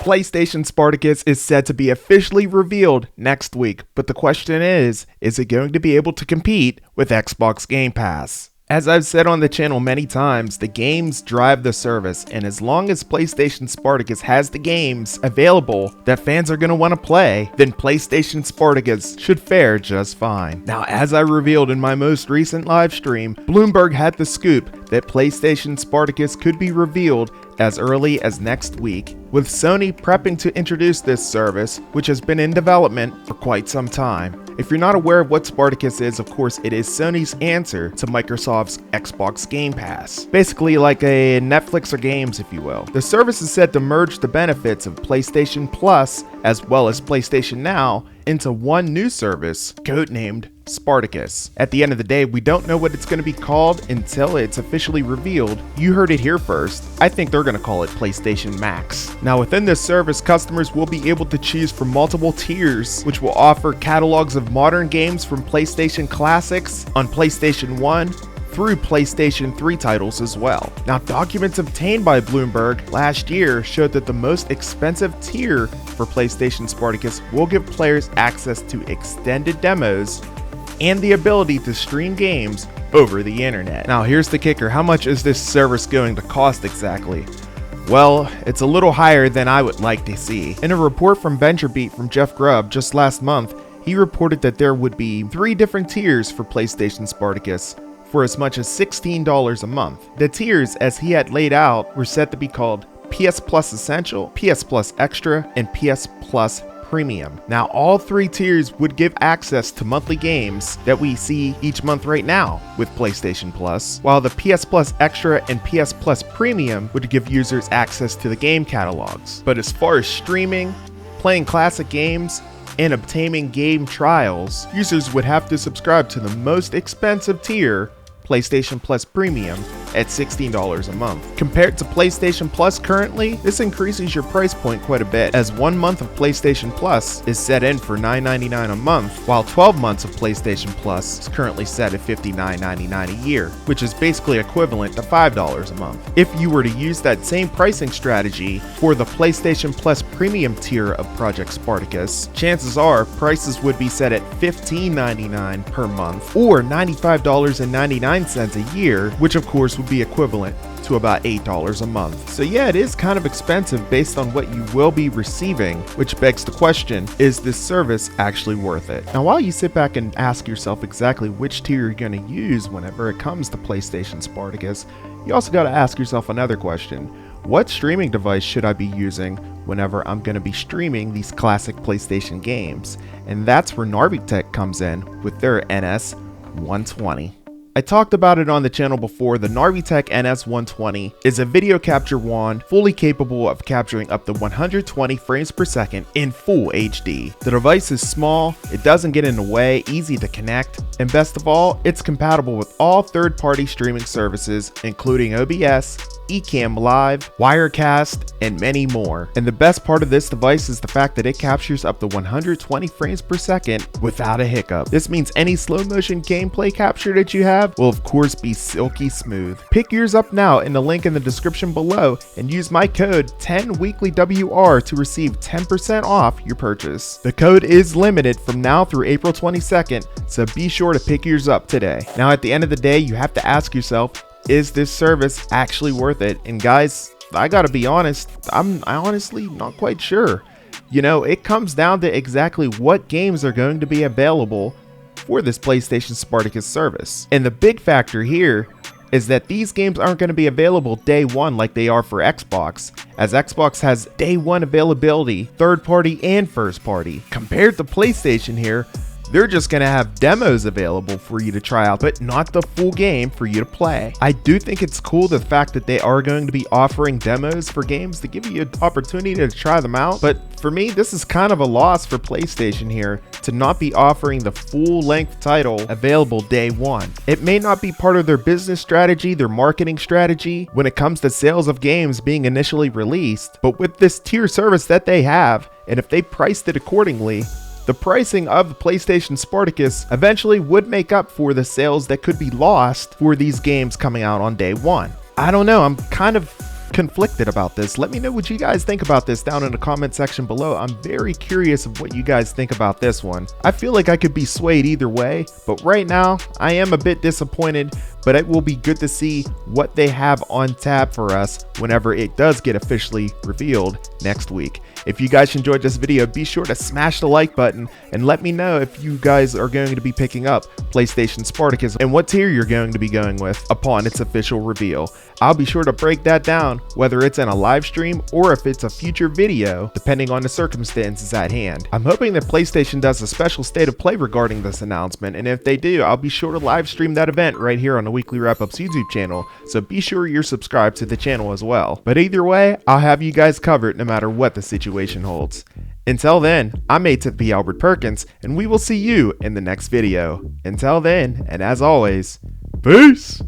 PlayStation Spartacus is said to be officially revealed next week, but the question is it going to be able to compete with Xbox Game Pass? As I've said on the channel many times, the games drive the service, and as long as PlayStation Spartacus has the games available that fans are going to want to play, then PlayStation Spartacus should fare just fine. Now, as I revealed in my most recent live stream, Bloomberg had the scoop that PlayStation Spartacus could be revealed as early as next week, with Sony prepping to introduce this service, which has been in development for quite some time. If you're not aware of what Spartacus is, of course it is Sony's answer to Microsoft's Xbox Game Pass. Basically like a Netflix or games, if you will. The service is set to merge the benefits of PlayStation Plus as well as PlayStation Now into one new service, codenamed Spartacus. At the end of the day, we don't know what it's going to be called until it's officially revealed. You heard it here first. I think they're going to call it PlayStation Max. Now, within this service, customers will be able to choose from multiple tiers, which will offer catalogs of modern games from PlayStation Classics on PlayStation 1 through PlayStation 3 titles as well. Now, documents obtained by Bloomberg last year showed that the most expensive tier for PlayStation Spartacus will give players access to extended demos and the ability to stream games over the internet. Now, here's the kicker. How much is this service going to cost exactly? Well, it's a little higher than I would like to see. In a report from VentureBeat from Jeff Grubb just last month, he reported that there would be 3 different tiers for PlayStation Spartacus for as much as $16 a month. The tiers, as he had laid out, were set to be called PS Plus Essential, PS Plus Extra, and PS Plus Premium. Now, all 3 tiers would give access to monthly games that we see each month right now with PlayStation Plus, while the PS Plus Extra and PS Plus Premium would give users access to the game catalogs. But as far as streaming, playing classic games, and obtaining game trials, users would have to subscribe to the most expensive tier, PlayStation Plus Premium, at $16 a month. Compared to PlayStation Plus currently, this increases your price point quite a bit, as 1 month of PlayStation Plus is set in for $9.99 a month, while 12 months of PlayStation Plus is currently set at $59.99 a year, which is basically equivalent to $5 a month. If you were to use that same pricing strategy for the PlayStation Plus Premium tier of Project Spartacus, chances are prices would be set at $15.99 per month or $95.99 a year, which of course would be equivalent to about $8 a month. So yeah, it is kind of expensive based on what you will be receiving, which begs the question, is this service actually worth it? Now, while you sit back and ask yourself exactly which tier you're going to use whenever it comes to PlayStation Spartacus, you also got to ask yourself another question. What streaming device should I be using whenever I'm going to be streaming these classic PlayStation games? And that's where Narvitech comes in with their NS120. I talked about it on the channel before. The Narvitech NS120 is a video capture wand fully capable of capturing up to 120 frames per second in full HD. The device is small, it doesn't get in the way, easy to connect, and best of all, it's compatible with all third-party streaming services including OBS, Ecamm Live, Wirecast, and many more. And the best part of this device is the fact that it captures up to 120 frames per second without a hiccup. This means any slow motion gameplay capture that you have will of course be silky smooth. Pick yours up now in the link in the description below and use my code 10weeklywr to receive 10% off your purchase. The code is limited from now through April 22nd, so be sure to pick yours up today. Now, at the end of the day, you have to ask yourself, is this service actually worth it? And guys, I gotta be honest, I'm honestly not quite sure. You know, it comes down to exactly what games are going to be available for this PlayStation Spartacus service. And the big factor here is that these games aren't going to be available day one like they are for Xbox, as Xbox has day one availability, third party and first party. Compared to PlayStation here, they're just going to have demos available for you to try out, but not the full game for you to play. I do think it's cool the fact that they are going to be offering demos for games to give you an opportunity to try them out, but for me, this is kind of a loss for PlayStation here to not be offering the full-length title available day one. It may not be part of their business strategy, their marketing strategy, when it comes to sales of games being initially released, but with this tier service that they have, and if they priced it accordingly, the pricing of the PlayStation Spartacus eventually would make up for the sales that could be lost for these games coming out on day one. I don't know, I'm kind of conflicted about this. Let me know what you guys think about this down in the comment section below. I'm very curious of what you guys think about this one. I feel like I could be swayed either way, but right now I am a bit disappointed, but it will be good to see what they have on tap for us whenever it does get officially revealed next week. If you guys enjoyed this video, be sure to smash the like button and let me know if you guys are going to be picking up PlayStation Spartacus and what tier you're going to be going with upon its official reveal. I'll be sure to break that down, whether it's in a live stream or if it's a future video, depending on the circumstances at hand. I'm hoping that PlayStation does a special state of play regarding this announcement, and if they do, I'll be sure to live stream that event right here on the Weekly Wrap-Ups YouTube channel, so be sure you're subscribed to the channel as well. But either way, I'll have you guys covered no matter what the situation holds. Until then, I'm ATP Albert Perkins, and we will see you in the next video. Until then, and as always, peace!